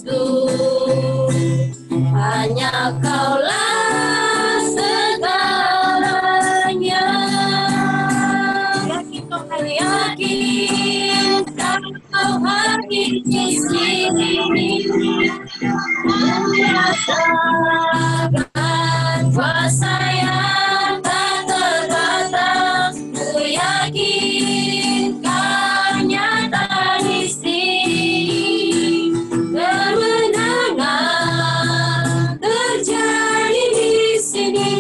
Kristus, hanya Kaulah segalanya. Yakin Kau hadir di sini, merasakan kuasa yang tak terbatas. Ku yakin Kau nyata di sini, kemenangan terjadi di sini.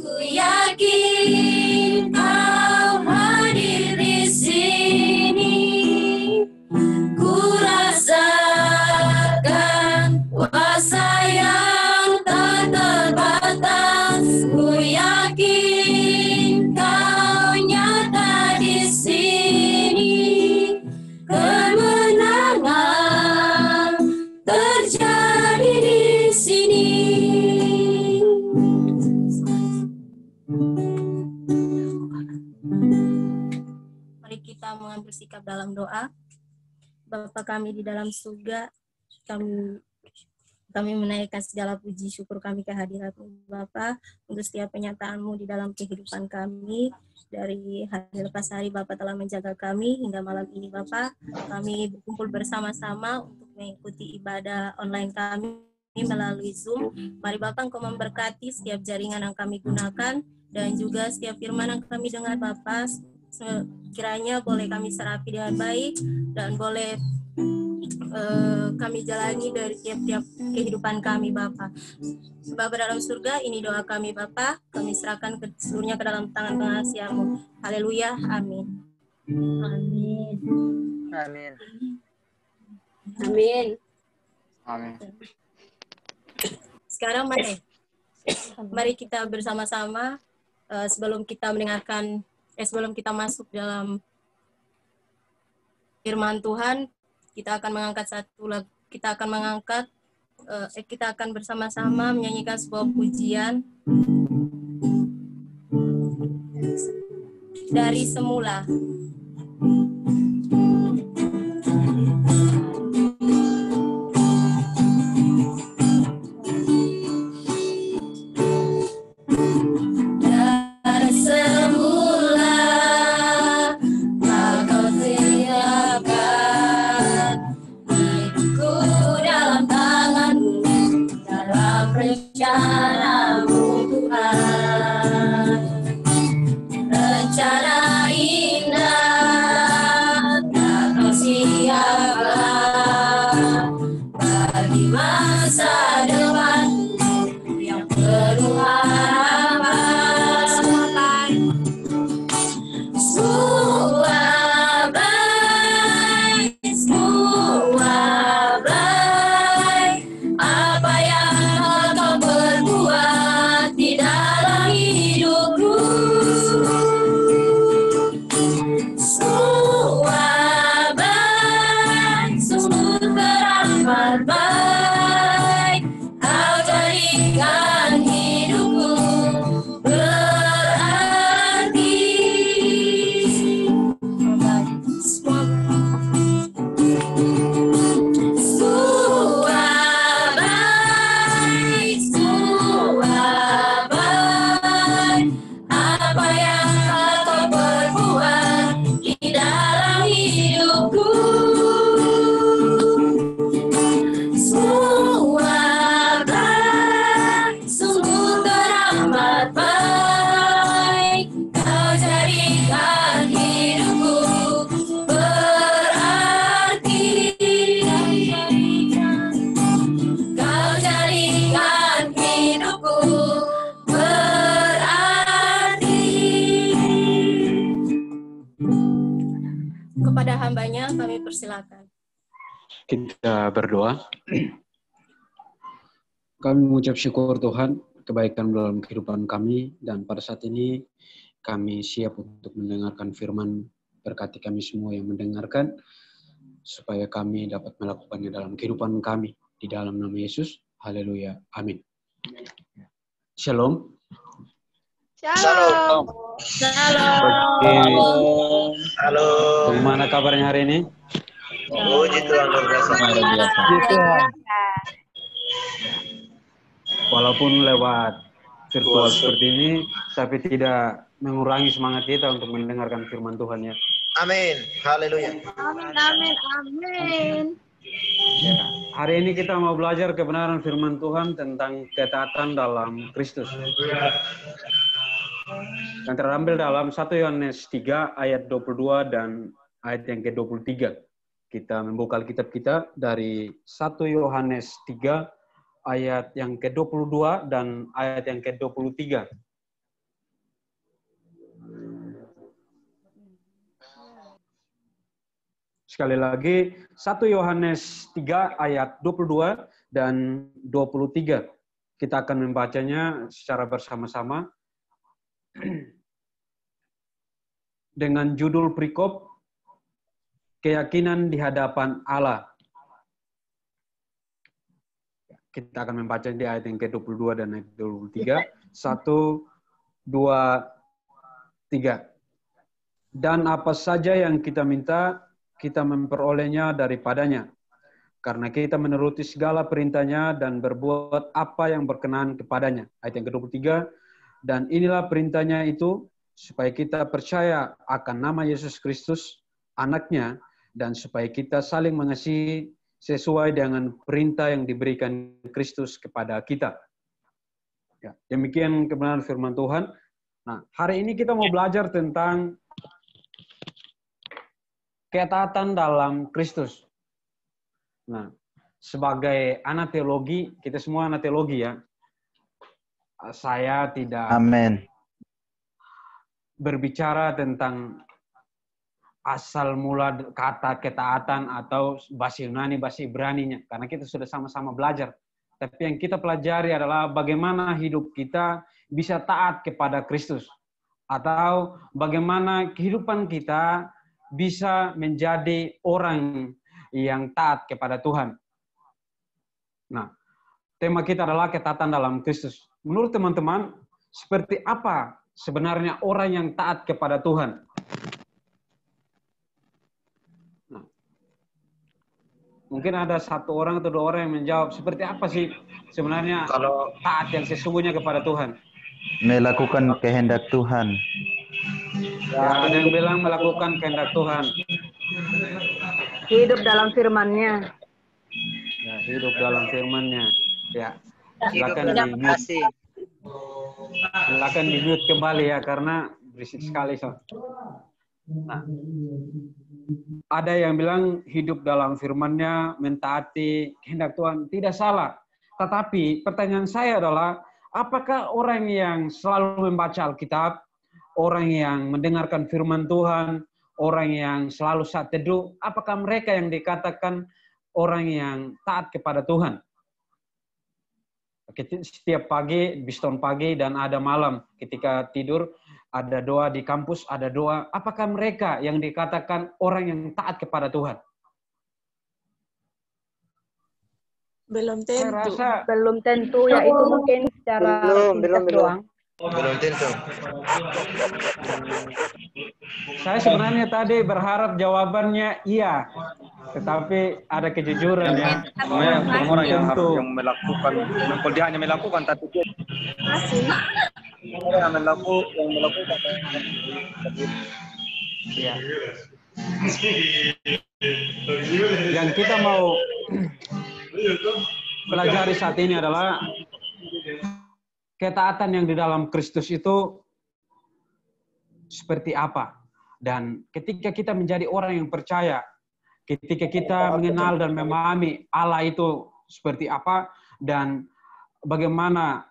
Ku yakin Kau hadir di sini, ku rasakan kuasa yang tak terbatas. Ku yakin Kau nyata di sini, kemenangan terjadi di sini. Mari kita mengambil sikap dalam doa. Bapa kami di dalam surga, kami menaikkan segala puji syukur kami kehadirat-Mu Bapa, untuk setiap penyataan-Mu di dalam kehidupan kami. Dari hari lepas hari Bapa telah menjaga kami hingga malam ini Bapa. Kami berkumpul bersama-sama untuk mengikuti ibadah online kami melalui Zoom. Mari Bapa Engkau memberkati setiap jaringan yang kami gunakan dan juga setiap firman yang kami dengar Bapa. Kiranya boleh kami serapi dengan baik dan boleh kami jalani dari tiap-tiap kehidupan kami Bapa. Bapa dalam surga, ini doa kami Bapa, kami serahkan seluruhnya ke dalam tangan pengasihan-Mu. Haleluya, amin. Amin. Amin. Amin. Amin. Sekarang mari kita bersama-sama sebelum kita masuk dalam firman Tuhan, kita akan bersama-sama menyanyikan sebuah pujian dari semula. Rencana-Mu Tuhan, rencana indah tak Kau siapkan bagi masa depan yang penuh harapan. Semua baik, apa yang Kau perbuat di dalam hidupku. Semua baik, sungguh teramat baik. Kau jadikan hidupku berarti. Apa yang Kau perbuat di dalam hidupku. Semua baik, sungguh teramat baik. Kau jadikan hidupku berarti. Kau jadikan hidupku berarti. Kepada hambanya kami persilakan. Kita berdoa. Kami mengucap syukur Tuhan, kebaikan dalam kehidupan kami, dan pada saat ini kami siap untuk mendengarkan firman. Berkati kami semua yang mendengarkan, supaya kami dapat melakukannya dalam kehidupan kami. Di dalam nama Yesus, haleluya, amin. Shalom. Shalom. Shalom. Halo. Bagaimana kabarnya hari ini? Puji Tuhan luar biasa. Puji Tuhan. Walaupun lewat virtual seperti ini, tapi tidak mengurangi semangat kita untuk mendengarkan firman Tuhan ya. Amin. Haleluya. Amin, amin, amin. Ya, hari ini kita mau belajar kebenaran firman Tuhan tentang ketaatan dalam Kristus. Yang terambil dalam 1 Yohanes 3 ayat 22 dan ayat yang ke-23. Kita membuka Alkitab kita dari 1 Yohanes 3 ayat yang ke-22 dan ayat yang ke-23. Sekali lagi, 1 Yohanes 3 ayat 22 dan 23. Kita akan membacanya secara bersama-sama dengan judul perikop Keyakinan di hadapan Allah. Kita akan membaca di ayat yang ke-22 dan ayat 23. 1, 2, 3. Dan apa saja yang kita minta, kita memperolehnya daripadanya. Karena kita menuruti segala perintahnya dan berbuat apa yang berkenan kepadanya. Ayat yang ke-23. Dan inilah perintahnya itu, supaya kita percaya akan nama Yesus Kristus, anaknya, dan supaya kita saling mengasihi sesuai dengan perintah yang diberikan Kristus kepada kita. Ya, demikian kebenaran firman Tuhan. Nah, hari ini kita mau belajar tentang ketaatan dalam Kristus. Nah, sebagai anak teologi, kita semua anak teologi ya. Saya tidak berbicara tentang asal mula kata ketaatan atau bahasa Yunani, bahasa Ibraninya. Karena kita sudah sama-sama belajar. Tapi yang kita pelajari adalah bagaimana hidup kita bisa taat kepada Kristus. Atau bagaimana kehidupan kita bisa menjadi orang yang taat kepada Tuhan. Nah, tema kita adalah ketaatan dalam Kristus. Menurut teman-teman, seperti apa sebenarnya orang yang taat kepada Tuhan? Nah, mungkin ada satu orang atau dua orang yang menjawab, seperti apa sih sebenarnya taat yang sesungguhnya kepada Tuhan? Melakukan kehendak Tuhan. Ya, ada yang bilang melakukan kehendak Tuhan. Hidup dalam firman-Nya. Ya, hidup dalam firman-Nya. Ya, silakan di-mute. Silakan di-mute kembali ya, karena berisik sekali. So. Nah, ada yang bilang hidup dalam firman-Nya, mentaati kehendak Tuhan. Tidak salah. Tetapi pertanyaan saya adalah, apakah orang yang selalu membaca Alkitab, orang yang mendengarkan firman Tuhan, orang yang selalu saat teduh, apakah mereka yang dikatakan orang yang taat kepada Tuhan? Setiap pagi, biston pagi dan ada malam ketika tidur, ada doa di kampus, ada doa. Apakah mereka yang dikatakan orang yang taat kepada Tuhan? Belum tentu. Belum tentu ya, itu mungkin secara singkat doang. Belum tentu. Saya sebenarnya tadi berharap jawabannya iya, tetapi ada kejujuran ya. Orang yang melakukan, dia hanya melakukan, tapi dia orang yang melakukan. Ya. Yang kita mau pelajari saat ini adalah ketaatan yang di dalam Kristus itu seperti apa. Dan ketika kita menjadi orang yang percaya, ketika kita mengenal dan memahami Allah itu seperti apa, dan bagaimana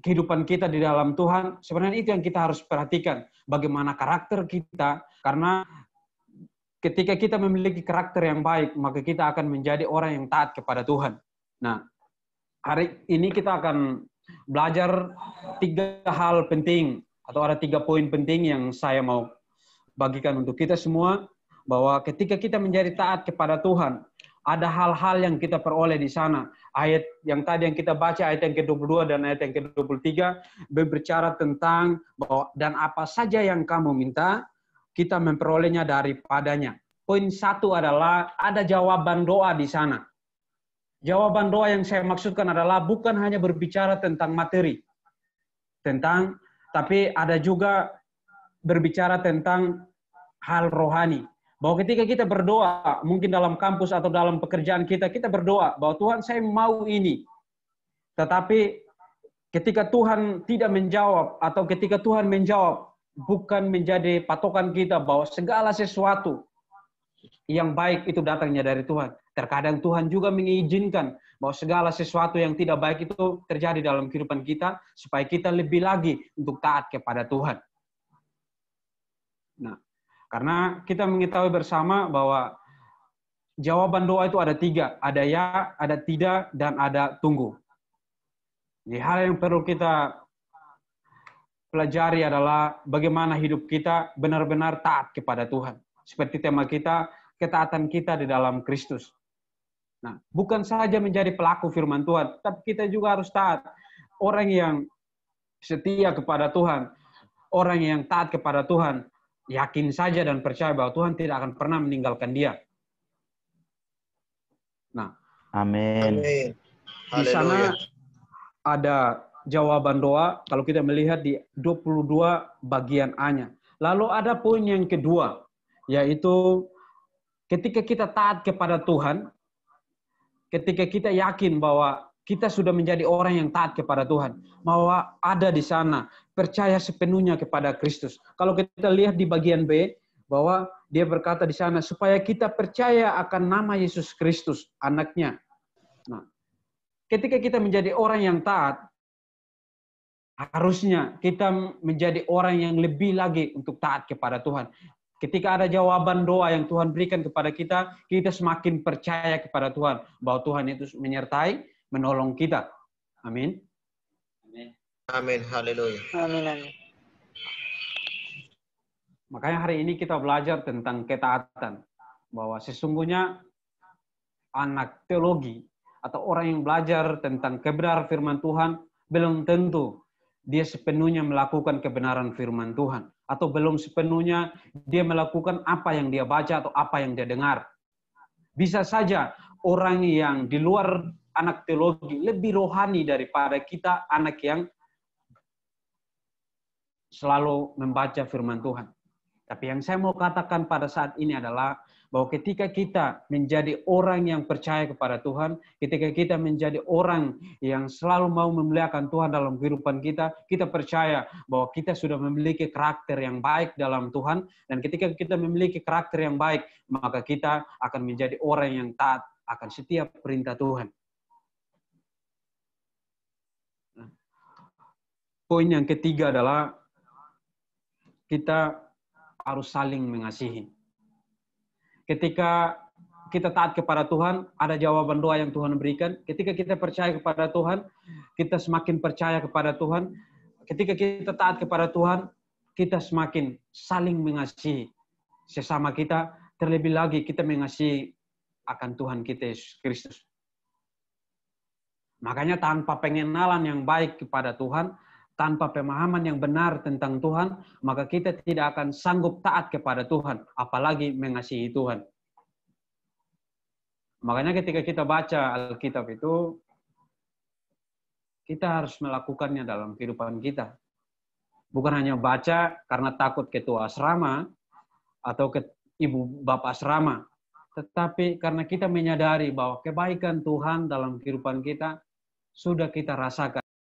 kehidupan kita di dalam Tuhan, sebenarnya itu yang kita harus perhatikan. Bagaimana karakter kita, karena ketika kita memiliki karakter yang baik, maka kita akan menjadi orang yang taat kepada Tuhan. Nah, hari ini kita akan belajar 3 hal penting, atau ada 3 poin penting yang saya mau bagikan untuk kita semua, bahwa ketika kita menjadi taat kepada Tuhan, ada hal-hal yang kita peroleh di sana. Ayat yang tadi yang kita baca, ayat yang ke-22 dan ayat yang ke-23, berbicara tentang bahwa dan apa saja yang kamu minta, kita memperolehnya daripadanya. Poin 1 adalah ada jawaban doa di sana. Jawaban doa yang saya maksudkan adalah bukan hanya berbicara tentang materi, tapi ada juga berbicara tentang hal rohani. Bahwa ketika kita berdoa, mungkin dalam kampus atau dalam pekerjaan kita, kita berdoa bahwa Tuhan saya mau ini. Tetapi ketika Tuhan tidak menjawab atau ketika Tuhan menjawab, bukan menjadi patokan kita bahwa segala sesuatu yang baik itu datangnya dari Tuhan. Terkadang Tuhan juga mengizinkan bahwa segala sesuatu yang tidak baik itu terjadi dalam kehidupan kita supaya kita lebih lagi untuk taat kepada Tuhan. Nah, karena kita mengetahui bersama bahwa jawaban doa itu ada 3. Ada ya, ada tidak, dan ada tunggu. Jadi hal yang perlu kita pelajari adalah bagaimana hidup kita benar-benar taat kepada Tuhan. Seperti tema kita, ketaatan kita di dalam Kristus. Nah, bukan saja menjadi pelaku firman Tuhan, tapi kita juga harus taat. Orang yang setia kepada Tuhan, orang yang taat kepada Tuhan, yakin saja dan percaya bahwa Tuhan tidak akan pernah meninggalkan dia. Nah, Amin. Di sana ada jawaban doa kalau kita melihat di 22 bagian A-nya. Lalu ada poin yang kedua, yaitu ketika kita taat kepada Tuhan, ketika kita yakin bahwa kita sudah menjadi orang yang taat kepada Tuhan, bahwa ada di sana percaya sepenuhnya kepada Kristus. Kalau kita lihat di bagian B, bahwa dia berkata di sana supaya kita percaya akan nama Yesus Kristus, anaknya. Nah, ketika kita menjadi orang yang taat, harusnya kita menjadi orang yang lebih lagi untuk taat kepada Tuhan. Ketika ada jawaban doa yang Tuhan berikan kepada kita, kita semakin percaya kepada Tuhan bahwa Tuhan itu menyertai, menolong kita. Amin. Amin. Haleluya. Amin. Makanya hari ini kita belajar tentang ketaatan. Bahwa sesungguhnya anak teologi atau orang yang belajar tentang kebenaran firman Tuhan belum tentu dia sepenuhnya melakukan kebenaran firman Tuhan. Atau belum sepenuhnya dia melakukan apa yang dia baca atau apa yang dia dengar. Bisa saja orang yang di luar anak teologi lebih rohani daripada kita anak yang selalu membaca firman Tuhan. Tapi yang saya mau katakan pada saat ini adalah bahwa ketika kita menjadi orang yang percaya kepada Tuhan, ketika kita menjadi orang yang selalu mau memuliakan Tuhan dalam kehidupan kita, kita percaya bahwa kita sudah memiliki karakter yang baik dalam Tuhan, dan ketika kita memiliki karakter yang baik, maka kita akan menjadi orang yang taat akan setiap perintah Tuhan. Poin yang ketiga adalah kita harus saling mengasihi. Ketika kita taat kepada Tuhan, ada jawaban doa yang Tuhan berikan. Ketika kita percaya kepada Tuhan, kita semakin percaya kepada Tuhan. Ketika kita taat kepada Tuhan, kita semakin saling mengasihi sesama kita. Terlebih lagi kita mengasihi akan Tuhan kita Yesus Kristus. Makanya tanpa pengenalan yang baik kepada Tuhan, tanpa pemahaman yang benar tentang Tuhan, maka kita tidak akan sanggup taat kepada Tuhan, apalagi mengasihi Tuhan. Makanya ketika kita baca Alkitab itu, kita harus melakukannya dalam kehidupan kita. Bukan hanya baca karena takut ketua asrama atau ibu bapak asrama, tetapi karena kita menyadari bahwa kebaikan Tuhan dalam kehidupan kita sudah kita rasakan.